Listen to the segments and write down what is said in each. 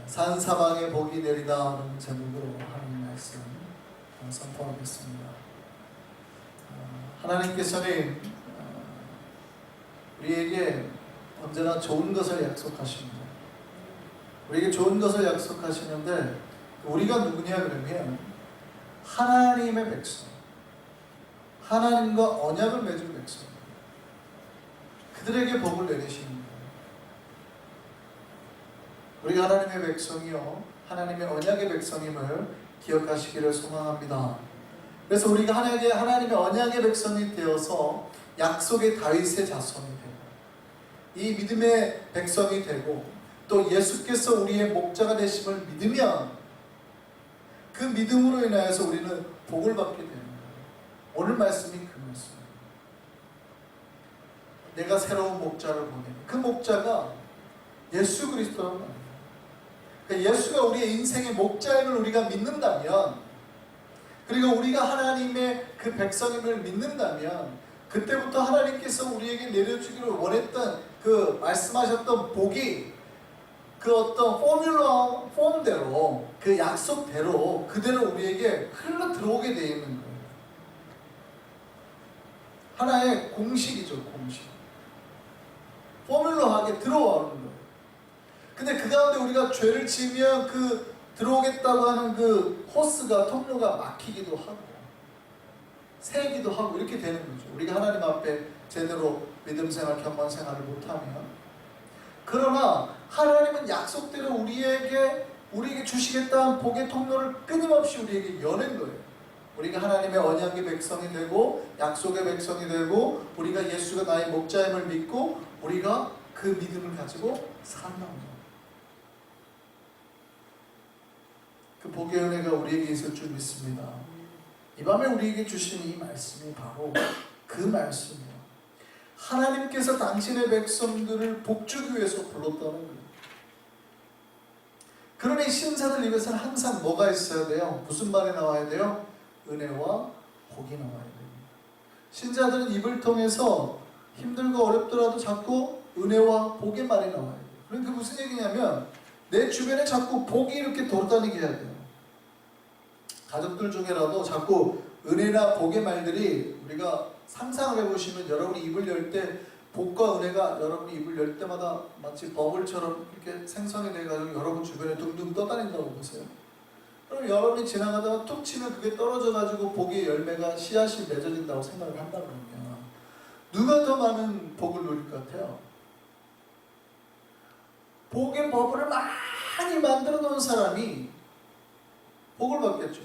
산사방에 복이 내리다 하는 제목으로 하나님 말씀 선포하겠습니다. 하나님께서는 우리에게 언제나 좋은 것을 약속하십니다. 우리에게 좋은 것을 약속하시는데 우리가 누구냐 그러면 하나님의 백성, 하나님과 언약을 맺은 백성, 그들에게 복을 내리시는 거예요. 우리가 하나님의 백성이요 하나님의 언약의 백성임을 기억하시기를 소망합니다. 그래서 우리가 하나님의 언약의 백성이 되어서 약속의 다윗의 자손이 되고 이 믿음의 백성이 되고 또 예수께서 우리의 목자가 되심을 믿으면 그 믿음으로 인하여서 우리는 복을 받게 되는 거예요. 오늘 말씀이 그 말씀이에요. 내가 새로운 목자를 보내니 그 목자가 예수 그리스도라는 말이에요. 그러니까 예수가 우리의 인생의 목자임을 우리가 믿는다면, 그리고 우리가 하나님의 그 백성임을 믿는다면 그때부터 하나님께서 우리에게 내려주기를 원했던 그 말씀하셨던 복이 그 어떤 폼대로 그 약속대로 그대로 우리에게 흘러 들어오게 되어 있는 거예요. 하나의 공식이죠, 공식. 포뮬러하게 들어오는 거예요. 근데 그 가운데 우리가 죄를 지으면 그 들어오겠다고 하는 그 호스가, 통로가 막히기도 하고 새기도 하고 이렇게 되는 거죠. 우리가 하나님 앞에 제대로 믿음 생활, 경건 생활을 못하면. 그러나 하나님은 약속대로 우리에게 주시겠다는 복의 통로를 끊임없이 우리에게 여는 거예요. 우리가 하나님의 언약의 백성이 되고 약속의 백성이 되고 우리가 예수가 나의 목자임을 믿고 우리가 그 믿음을 가지고 살아갑니다. 그 복의 은혜가 우리에게 있을 줄 믿습니다. 이 밤에 우리에게 주신 이 말씀이 바로 그 말씀이에요. 하나님께서 당신의 백성들을 복주기 위해서 불렀다는 거예요. 그러니 신사들 입에서는 항상 뭐가 있어야 돼요? 무슨 말이 나와야 돼요? 은혜와 복이 나와야 됩니다. 신자들은 입을 통해서 힘들고 어렵더라도 자꾸 은혜와 복의 말이 나와야 돼요. 그러니까 무슨 얘기냐면 내 주변에 자꾸 복이 이렇게 돌아다니게 해야 돼요. 가족들 중에라도 자꾸 은혜나 복의 말들이 우리가 상상을 해보시면 여러분이 입을 열 때 복과 은혜가 여러분이 입을 열 때마다 마치 버블처럼 이렇게 생성이 돼가지고 여러분 주변에 둥둥 떠다닌다고 보세요. 그럼 여러분이 지나가다가 툭 치면 그게 떨어져가지고 복의 열매가 씨앗이 맺어진다고 생각을 한다 그러면 누가 더 많은 복을 누릴 것 같아요? 복의 버블을 많이 만들어 놓은 사람이 복을 받겠죠.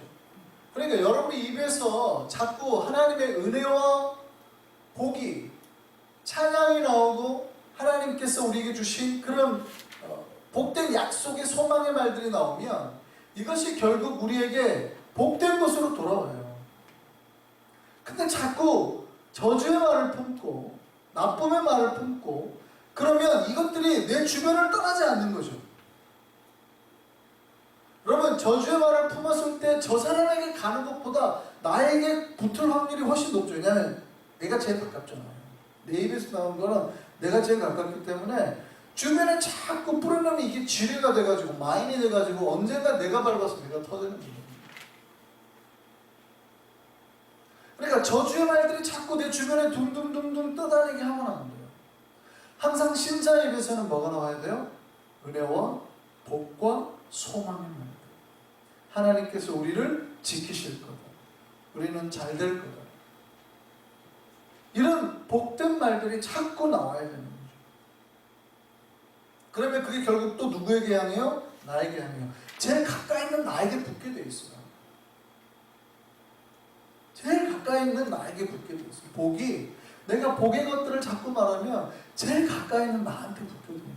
그러니까 여러분의 입에서 자꾸 하나님의 은혜와 복이, 찬양이 나오고 하나님께서 우리에게 주신 그런 복된 약속의 소망의 말들이 나오면 이것이 결국 우리에게 복된 것으로 돌아와요. 근데 자꾸 저주의 말을 품고 나쁨의 말을 품고 그러면 이것들이 내 주변을 떠나지 않는 거죠. 그러면 저주의 말을 품었을 때 저 사람에게 가는 것보다 나에게 붙을 확률이 훨씬 높죠. 왜냐하면 내가 제일 가깝잖아요. 내 입에서 나온 거는 내가 제일 가깝기 때문에 주변에 자꾸 뿌려놓으면 이게 지뢰가 돼가지고 마인이 돼가지고 언젠가 내가 밟아서 내가 터지는 거예요. 그러니까 저주의 말들이 자꾸 내 주변에 둥둥둥둥 떠다니게 하면 안 돼요. 항상 신자 입에서는 뭐가 나와야 돼요? 은혜와 복과 소망의 말. 하나님께서 우리를 지키실 거다. 우리는 잘 될 거다. 이런 복된 말들이 자꾸 나와야 되는 거죠. 그러면 그게 결국 또 누구에게 향해요? 나에게 향해요. 제일 가까이 있는 나에게 붙게 돼 있어요. 제일 가까이 있는 나에게 붙게 돼 있어요. 복이, 내가 복의 것들을 자꾸 말하면 제일 가까이 있는 나한테 붙게 돼요.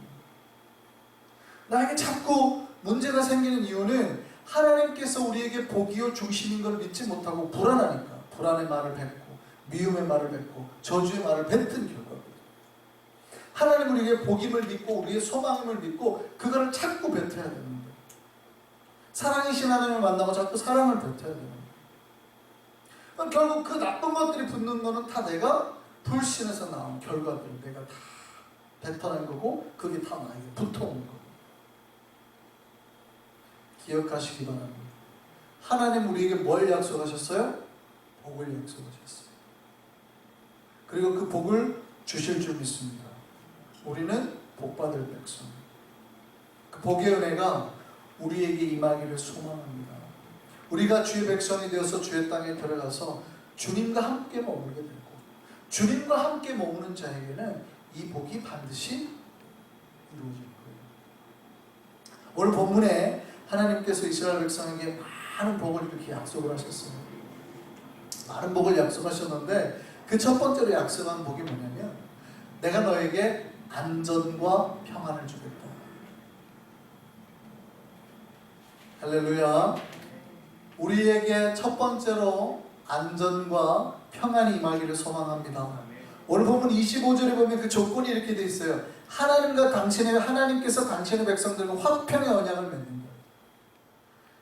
나에게 자꾸 문제가 생기는 이유는 하나님께서 우리에게 복이요 중심인 걸 믿지 못하고 불안하니까 불안의 말을 뱉고 미움의 말을 뱉고 저주의 말을 뱉은 결과거든요. 하나님 우리에게 복임을 믿고 우리의 소망임을 믿고 그거를 자꾸 뱉어야 되는 거예요. 사랑이신 하나님을 만나고 자꾸 사랑을 뱉어야 되는 거예요. 그럼 결국 그 나쁜 것들이 붙는 거는 다 내가 불신에서 나온 결과들 내가 다 뱉어낸 거고 그게 다 나에게 붙어온 거고 기억하시기 바랍니다. 하나님 우리에게 뭘 약속하셨어요? 복을 약속하셨어요. 그리고 그 복을 주실 줄 믿습니다. 우리는 복받을 백성. 그 복의 은혜가 우리에게 임하기를 소망합니다. 우리가 주의 백성이 되어서 주의 땅에 들어가서 주님과 함께 머물게 되고 주님과 함께 머무는 자에게는 이 복이 반드시 이루어질 거예요. 오늘 본문에 하나님께서 이스라엘 백성에게 많은 복을 이렇게 약속을 하셨어요. 많은 복을 약속하셨는데 그 첫 번째로 약속한 복이 뭐냐면 내가 너에게 안전과 평안을 주겠다. 할렐루야. 우리에게 첫 번째로 안전과 평안이 임하기를 소망합니다. 오늘 보면 25절에 보면 그 조건이 이렇게 되어 있어요. 하나님께서 당신의 백성들과 화평의 언약을 맺는 거예요.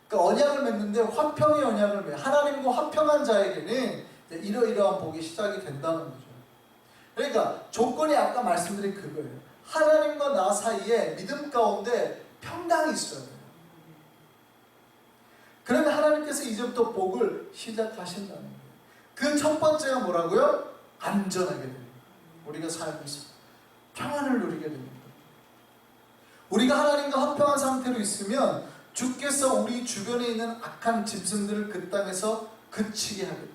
그러니까 언약을 맺는데 화평의 언약을 맺어요. 하나님과 화평한 자에게는 이러이러한 복이 시작이 된다는 거죠. 그러니까 조건이 아까 말씀드린 그거예요. 하나님과 나 사이에 믿음 가운데 평강이 있어야 돼요. 그러면 하나님께서 이제부터 복을 시작하신다는 거예요. 그 첫 번째가 뭐라고요? 안전하게 됩니다. 우리가 살면서 평안을 누리게 됩니다. 우리가 하나님과 화평한 상태로 있으면 주께서 우리 주변에 있는 악한 짐승들을 그 땅에서 그치게 하겠다.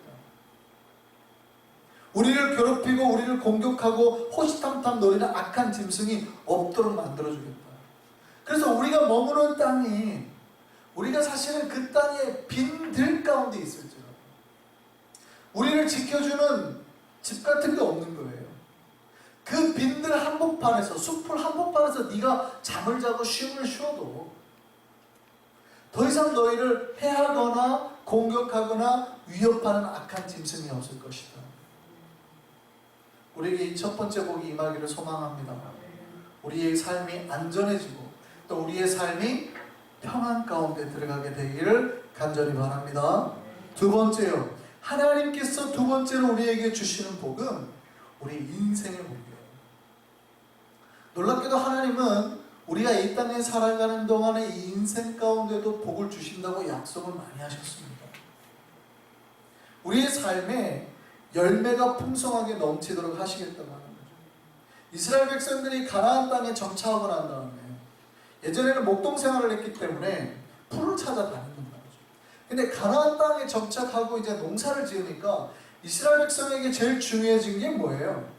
우리를 괴롭히고 우리를 공격하고 호시탐탐 노리는 악한 짐승이 없도록 만들어주겠다. 그래서 우리가 머무는 땅이 우리가 사실은 그 땅의 빈들 가운데 있을지라도 우리를 지켜주는 집 같은 게 없는 거예요. 그 빈들 한복판에서 숲을 한복판에서 네가 잠을 자고 쉼을 쉬어도 더 이상 너희를 해하거나 공격하거나 위협하는 악한 짐승이 없을 것이다. 우리에게 이 첫 번째 복이 임하기를 소망합니다. 우리의 삶이 안전해지고 또 우리의 삶이 평안 가운데 들어가게 되기를 간절히 바랍니다. 두 번째요. 하나님께서 두 번째로 우리에게 주시는 복은 우리 인생의 복이에요. 놀랍게도 하나님은 우리가 이 땅에 살아가는 동안에 이 인생 가운데도 복을 주신다고 약속을 많이 하셨습니다. 우리의 삶에 열매가 풍성하게 넘치도록 하시겠다고 하는 거죠. 이스라엘 백성들이 가나안 땅에 정착하고 난 다음에 예전에는 목동 생활을 했기 때문에 풀을 찾아다니는 거죠. 근데 가나안 땅에 정착하고 이제 농사를 지으니까 이스라엘 백성에게 제일 중요해진 게 뭐예요?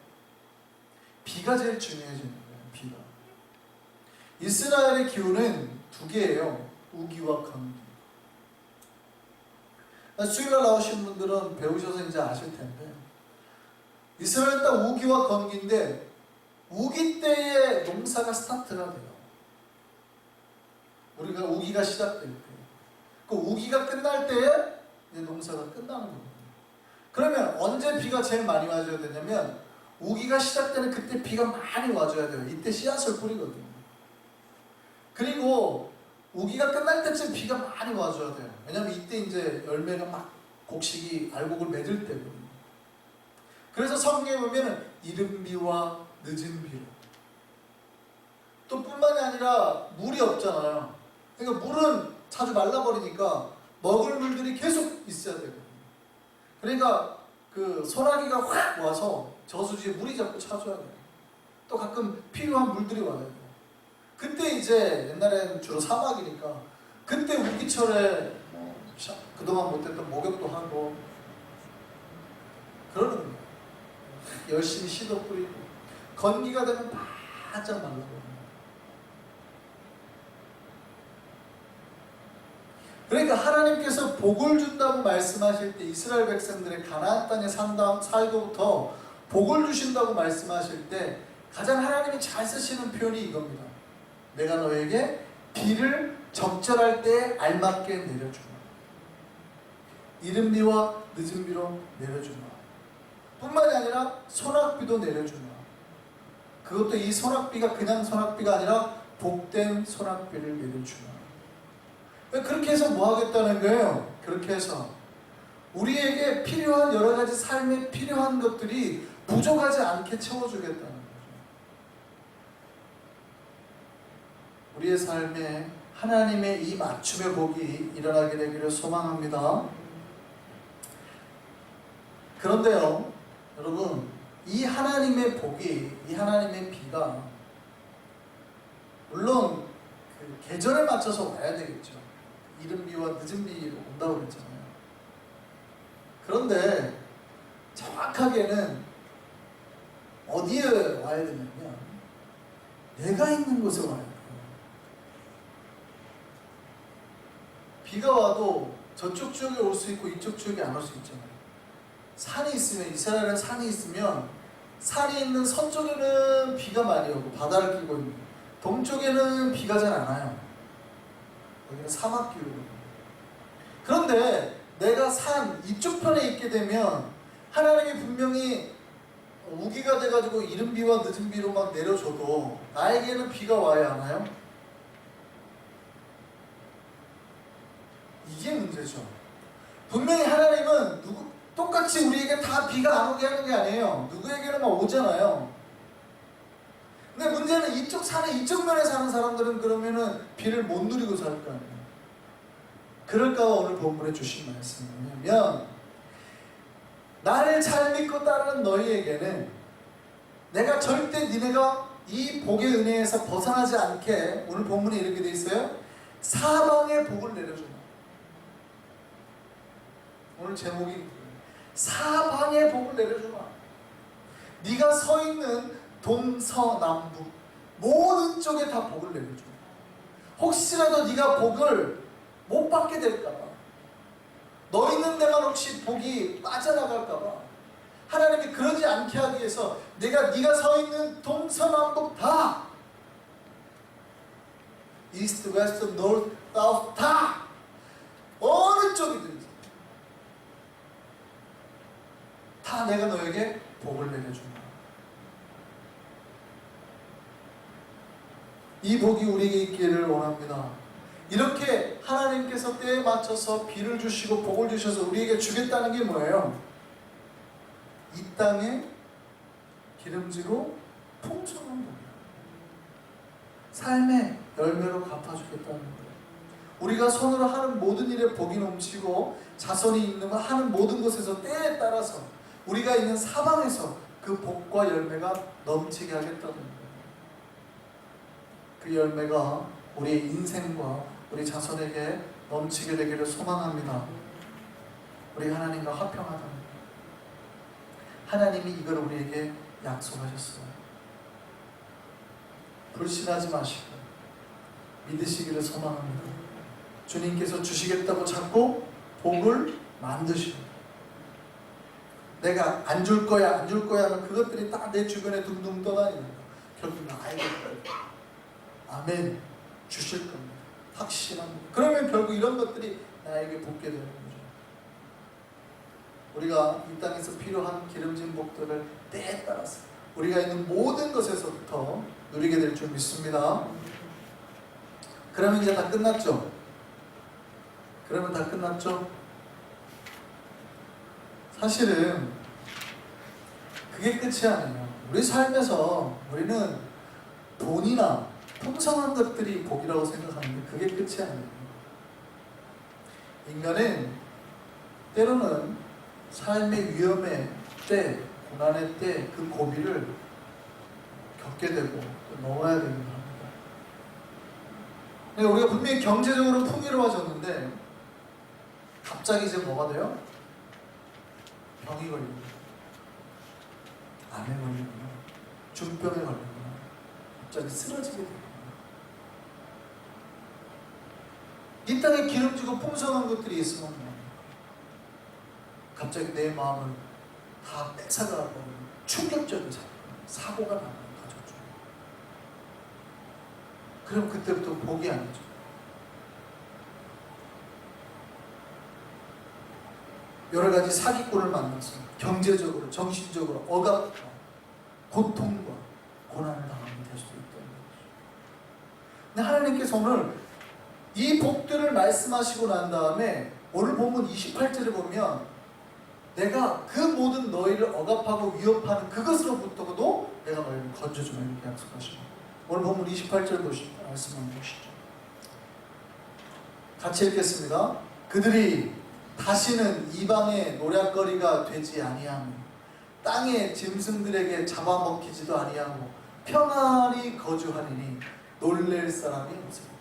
비가 제일 중요해지는 거예요. 비가. 이스라엘의 기후는 두 개예요. 우기와 건기. 수요일날 나오신 분들은 배우셔서 이제 아실 텐데 이스라엘 땅 우기와 건기인데 우기 때에 농사가 스타트가 돼요. 우리가 우기가 시작될 때. 그 우기가 끝날 때에 이제 농사가 끝나는 거예요. 그러면 언제 비가 제일 많이 와줘야 되냐면 우기가 시작되는 그때 비가 많이 와줘야 돼요. 이때 씨앗을 뿌리거든요. 그리고 우기가 끝날 때쯤 비가 많이 와줘야 돼요. 왜냐면 이때 이제 열매가 막 곡식이 알곡을 맺을 때거든요. 그래서 성경에 보면 이른 비와 늦은 비로 또 뿐만이 아니라 물이 없잖아요. 그러니까 물은 자주 말라버리니까 먹을 물들이 계속 있어야 되거든요. 그러니까 그 소나기가 확 와서 저수지에 물이 자꾸 차줘야 돼요. 또 가끔 필요한 물들이 와야 돼요. 그때 이제 옛날에는 주로 사막이니까 그때 우기철에 그동안 못했던 목욕도 하고 그러는 거예요. 열심히 씨도 뿌리고 건기가 되면 바짝 말라버려요. 그러니까 하나님께서 복을 준다고 말씀하실 때 이스라엘 백성들의 가나안 땅에 살고부터 복을 주신다고 말씀하실 때 가장 하나님이 잘 쓰시는 표현이 이겁니다. 내가 너에게 비를 적절할 때에 알맞게 내려주마. 이른 비와 늦은 비로 내려주마. 뿐만이 아니라 소낙비도 내려주마. 그것도 이 소낙비가 그냥 소낙비가 아니라 복된 소낙비를 내려주마. 그렇게 해서 뭐 하겠다는 거예요? 그렇게 해서 우리에게 필요한 여러 가지 삶에 필요한 것들이 부족하지 않게 채워주겠다는 거죠. 우리의 삶에 하나님의 이 맞춤의 복이 일어나게 되기를 소망합니다. 그런데요, 여러분, 이 하나님의 복이, 이 하나님의 비가 물론 그 계절에 맞춰서 와야 되겠죠. 이른 비와 늦은 비로 온다고 그랬잖아요. 그런데 정확하게는 어디에 와야 되냐면 내가 있는 곳에 와야 돼요. 비가 와도 저쪽 지역에 올 수 있고 이쪽 지역에 안 올 수 있잖아요. 산이 있으면, 이스라엘은 산이 있으면 산이 있는 서쪽에는 비가 많이 오고 바다를 끼고 있는, 동쪽에는 비가 잘 안 와요. 여기는 사막 기후거든요. 그런데 내가 산 이쪽 편에 있게 되면 하나님이 분명히 우기가 돼가지고 이른 비와 늦은 비로 막 내려줘도 나에게는 비가 와야 하나요? 이게 문제죠. 분명히 하나님은 똑같이 우리에게 다 비가 안 오게 하는 게 아니에요. 누구에게는 막 오잖아요. 근데 문제는 이쪽 산에 이쪽 면에 사는 사람들은 그러면은 비를 못 누리고 살 거 아니에요. 그럴까 봐 오늘 본문에 주신 말씀이 뭐냐면, 나를 잘 믿고 따르는 너희에게는 내가 절대 니네가 이 복의 은혜에서 벗어나지 않게, 오늘 본문에 이렇게 돼 있어요. 사방의 복을 내려준다. 오늘 제목이 사방의 복을 내려주마. 네가 서 있는 동서남북 모든 쪽에 다 복을 내려줘. 혹시라도 네가 복을 못 받게 될까봐, 너 있는 데만 혹시 복이 빠져나갈까봐 하나님이 그러지 않게 하기 위해서 네가 서 있는 동서남북 다, 이스트, 웨스트, 노르트, 사우스 다, 어느 쪽이든지 다 내가 너에게 복을 내려준다. 이 복이 우리에게 있기를 원합니다. 이렇게 하나님께서 때에 맞춰서 비를 주시고 복을 주셔서 우리에게 주겠다는 게 뭐예요? 이 땅에 기름지고 풍성한 복이에요. 삶의 열매로 갚아주겠다는 거예요. 우리가 손으로 하는 모든 일에 복이 넘치고 자손이 있는 하는 모든 것에서 때에 따라서 우리가 있는 사방에서 그 복과 열매가 넘치게 하겠다는 거예요. 그 열매가 우리의 인생과 우리 자손에게 넘치게 되기를 소망합니다. 우리 하나님과 화평하다는 거예요. 하나님이 이걸 우리에게 약속하셨어요. 불신하지 마시고 믿으시기를 소망합니다. 주님께서 주시겠다고 자꾸 복을 만드시고, 내가 안 줄 거야 안 줄 거야 하면 그것들이 딱 내 주변에 둥둥 떠다니는 거예요. 결국 나에게 아멘 주실 겁니다. 확신합니다. 그러면 결국 이런 것들이 나에게 붙게 되는 거죠. 우리가 이 땅에서 필요한 기름진 복들을 때에 따라서 우리가 있는 모든 것에서부터 누리게 될 줄 믿습니다. 그러면 이제 다 끝났죠? 그러면 다 끝났죠? 사실은 그게 끝이 아니에요. 우리 삶에서 우리는 돈이나 풍성한 것들이 복이라고 생각하는데 그게 끝이 아니에요. 인간은 때로는 삶의 위험의 때, 고난의 때 그 고비를 겪게 되고 넘어야 됩니다. 우리가 분명히 경제적으로 풍요로워졌는데 갑자기 이제 뭐가 돼요? 병이 걸리고, 암에 걸리거나 중병에 걸리거나 갑자기 쓰러지게 됩니다. 이 땅에 기름지고 풍성한 것들이 있으면 갑자기 내 마음을 다 뺏어가고 충격적인 사고가 나는 가졌죠. 그럼 그때부터 복이 아니죠. 여러 가지 사기꾼을 만나서 경제적으로, 정신적으로 억압과 고통과 고난을 당하게 될 수도 있다는 거죠. 근데 하나님께서 오늘 이 복들을 말씀하시고 난 다음에 오늘 본문 28절에 보면 내가 그 모든 너희를 억압하고 위협하는 그것으로부터도 내가 너희를 건져주마 이렇게 약속하시고, 오늘 본문 28절 보시죠. 말씀 한번 보시죠. 같이 읽겠습니다. 그들이 다시는 이방의 노략거리가 되지 아니하며 땅의 짐승들에게 잡아먹히지도 아니하고 평안히 거주하리니 놀랄 사람이 없습니다.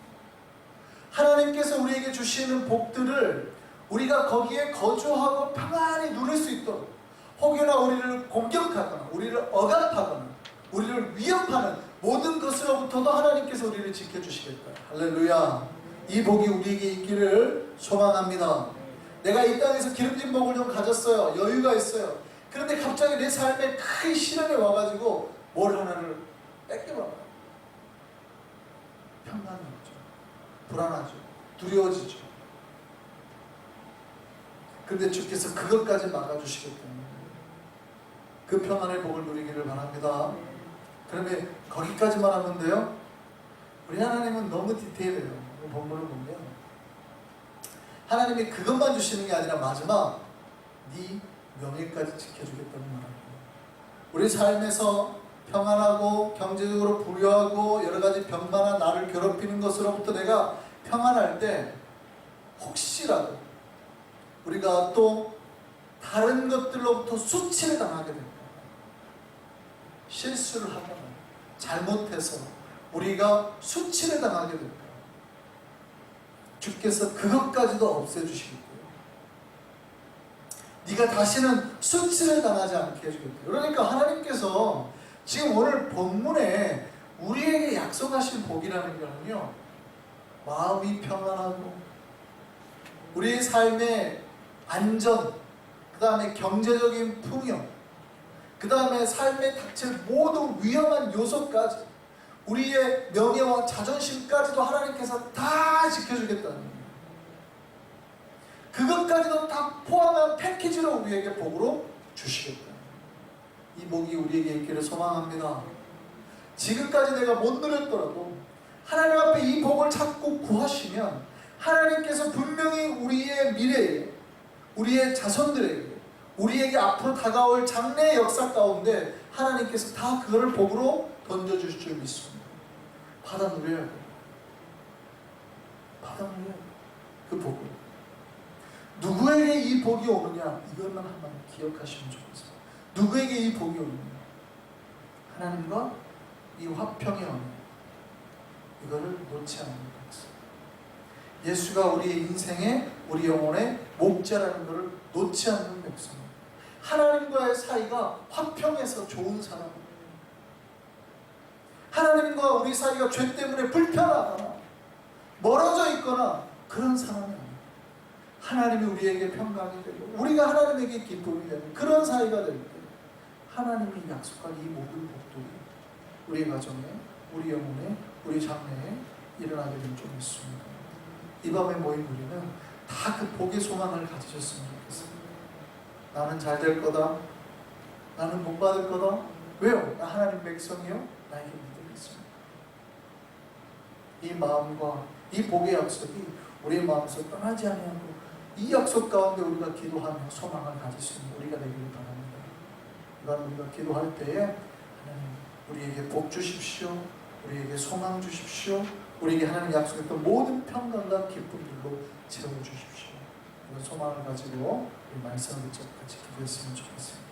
하나님께서 우리에게 주시는 복들을 우리가 거기에 거주하고 평안히 누릴 수 있도록, 혹여나 우리를 공격하거나 우리를 억압하거나 우리를 위협하는 모든 것으로부터도 하나님께서 우리를 지켜주시겠다. 할렐루야. 이 복이 우리에게 있기를 소망합니다. 내가 이 땅에서 기름진 복을 좀 가졌어요. 여유가 있어요. 그런데 갑자기 내 삶에 큰 시련이 와가지고 뭘 하나를 뺏겨버려요. 평안이 없죠. 불안하죠. 두려워지죠. 그런데 주께서 그것까지 막아주시겠다는 그 평안의 복을 누리기를 바랍니다. 그러면 거기까지만 하면 돼요? 우리 하나님은 너무 디테일해요. 본문을 보면 하나님이 그것만 주시는 게 아니라 마지막 네 명예까지 지켜주겠다는 말입니다. 우리 삶에서 평안하고 경제적으로 부유하고 여러가지 병만한 나를 괴롭히는 것으로부터 내가 평안할 때 혹시라도 우리가 또 다른 것들로부터 수치를 당하게 됩니다. 실수를 하거나 잘못해서 우리가 수치를 당하게 됩니다. 주께서 그것까지도 없애주시겠고요. 네가 다시는 수치를 당하지 않게 해주겠고요. 그러니까 하나님께서 지금 오늘 본문에 우리에게 약속하신 복이라는 거는요, 마음이 평안하고 우리의 삶의 안전, 그 다음에 경제적인 풍요, 그 다음에 삶에 닥칠 모든 위험한 요소까지, 우리의 명예와 자존심까지도 하나님께서 다 지켜주겠다는 거예요. 그것까지도 다 포함한 패키지로 우리에게 복으로 주시겠다. 이 복이 우리에게 있기를 소망합니다. 지금까지 내가 못 누렸더라도 하나님 앞에 이 복을 찾고 구하시면 하나님께서 분명히 우리의 미래에, 우리의 자손들에게, 우리에게 앞으로 다가올 장래의 역사 가운데 하나님께서 다 그거를 복으로 던져주실 줄 믿습니다. 받아 누려야 돼요. 받아 누려야 돼요. 그 복을. 누구에게 이 복이 오느냐, 이것만 한번 기억하시면 좋겠습니다. 누구에게 이 복이 오느냐, 하나님과 이 화평이 오느냐, 이거를 놓지 않는 것입니다. 예수가 우리의 인생에, 우리 영혼의 목자라는 것을 놓지 않는 백성입니다. 하나님과의 사이가 화평해서 좋은 사람입니다. 하나님과 우리 사이가 죄 때문에 불편하거나 멀어져 있거나 그런 사람이 아닙니다. 하나님이 우리에게 평강이 되고 우리가 하나님에게 기쁨이 되는 그런 사이가 될 때 하나님이 약속한 이 모든 복들이 우리 가정에, 우리 영혼에, 우리 장래에 일어나게 될 줄 믿습니다. 이 밤에 모인 우리는 다 그 복의 소망을 가지셨으면 좋겠습니다. 나는 잘 될 거다. 나는 복 받을 거다. 왜요? 나 하나님 백성이요. 나에게 믿음이 있습니다. 이 마음과 이 복의 약속이 우리의 마음에서 떠나지 아니하고 이 약속 가운데 우리가 기도하며 소망을 가질 수 있는 우리가 되기를 바랍니다. 이번 우리가 기도할 때에 하나님 우리에게 복 주십시오. 우리에게 소망 주십시오. 우리에게 하나님 약속했던 모든 평강과 기쁨들로 채워주십시오. 이런 소망을 가지고 우리 말씀을 같이 기도했으면 좋겠습니다.